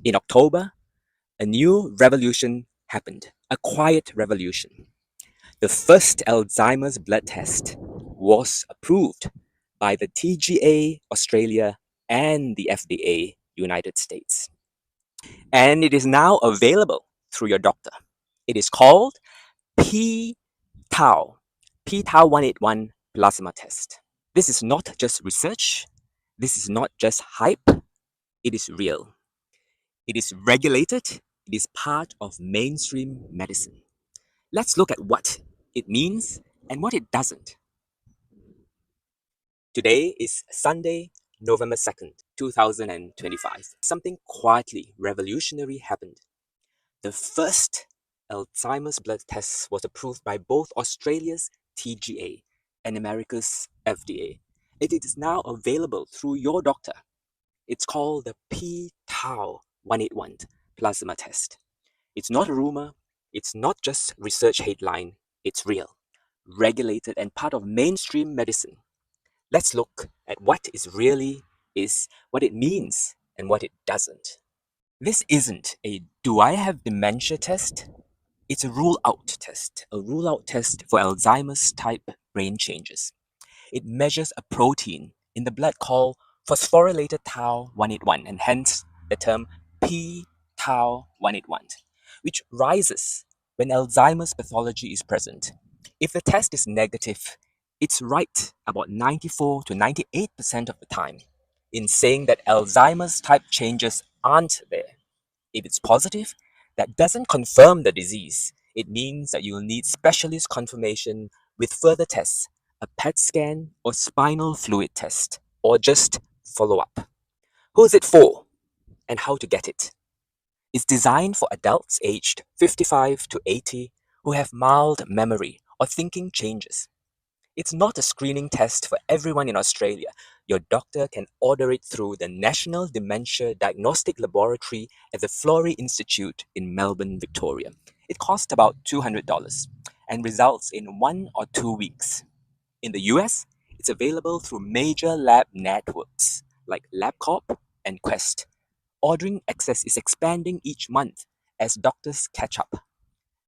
In October, a new revolution happened, a quiet revolution. The first Alzheimer's blood test was approved by the TGA Australia and the FDA United States. And it is now available through your doctor. It is called p-tau, p-tau 181 plasma test. This is not just research, this is not just hype, it is real. It is regulated, it is part of mainstream medicine. Let's look at what it means and what it doesn't. Today is Sunday, November 2nd, 2025. Something quietly revolutionary happened. The first Alzheimer's blood test was approved by both Australia's TGA and America's FDA. It is now available through your doctor. It's called the p-tau 181 plasma test. It's not a rumor, it's not just research headline, it's real, regulated and part of mainstream medicine. Let's look at what is, what it means, and what it doesn't. This isn't a do I have dementia test? It's a rule out test for Alzheimer's type brain changes. It measures a protein in the blood called phosphorylated tau 181, and hence the term p-tau 181, which rises when Alzheimer's pathology is present. If the test is negative, it's right about 94 to 98% of the time in saying that Alzheimer's type changes aren't there. If it's positive, that doesn't confirm the disease. It means that you'll need specialist confirmation with further tests, a PET scan or spinal fluid test, or just follow up. Who is it for and how to get it? It's designed for adults aged 55 to 80 who have mild memory or thinking changes. It's not a screening test for everyone in Australia. Your doctor can order it through the National Dementia Diagnostic Laboratory at the Florey Institute in Melbourne, Victoria. It costs about $200 and results in 1 or 2 weeks. In the US, it's available through major lab networks like LabCorp and Quest. Ordering access is expanding each month as doctors catch up.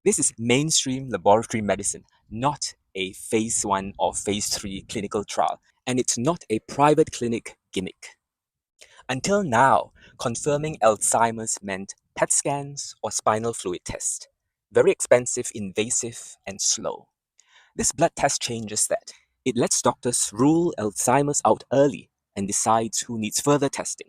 This is mainstream laboratory medicine, not a phase 1 or phase 3 clinical trial, and it's not a private clinic gimmick. Until now, confirming Alzheimer's meant PET scans or spinal fluid tests. Very expensive, invasive, and slow. This blood test changes that. It lets doctors rule Alzheimer's out early and decides who needs further testing.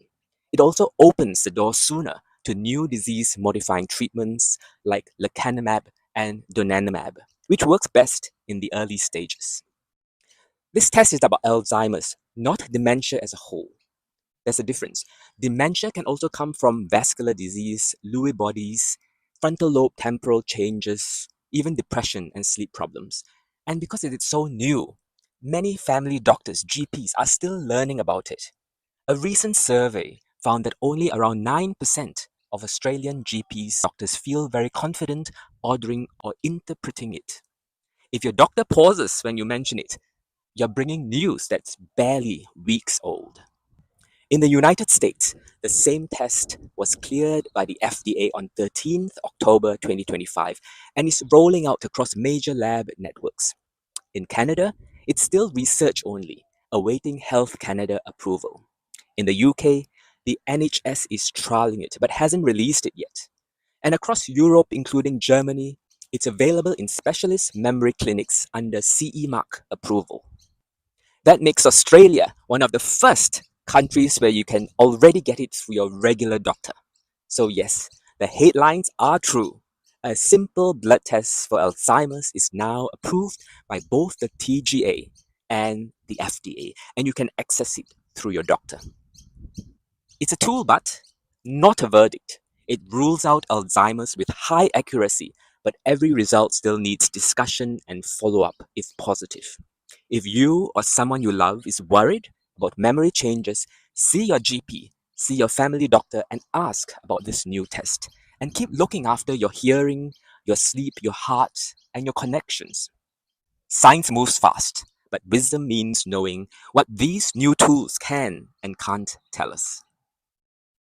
It also opens the door sooner to new disease-modifying treatments like lecanemab and donanemab, which works best in the early stages. This test is about Alzheimer's, not dementia as a whole. There's a difference. Dementia can also come from vascular disease, Lewy bodies, frontal lobe temporal changes, even depression and sleep problems. And because it is so new, many family doctors, GPs, are still learning about it. A recent survey found that only around 9% of Australian GPs doctors feel very confident ordering or interpreting it. If your doctor pauses when you mention it, you're bringing news that's barely weeks old. In the United States, the same test was cleared by the FDA on 13th October 2025 and is rolling out across major lab networks. In Canada, it's still research only, awaiting Health Canada approval. In the UK, the NHS is trialing it but hasn't released it yet. And across Europe, including Germany, it's available in specialist memory clinics under CE mark approval. That makes Australia one of the first countries where you can already get it through your regular doctor. So yes, the headlines are true. A simple blood test for Alzheimer's is now approved by both the TGA and the FDA, and you can access it through your doctor. It's a tool, but not a verdict. It rules out Alzheimer's with high accuracy, but every result still needs discussion and follow-up if positive. If you or someone you love is worried about memory changes, see your GP, see your family doctor, and ask about this new test. And keep looking after your hearing, your sleep, your heart, and your connections. Science moves fast, but wisdom means knowing what these new tools can and can't tell us.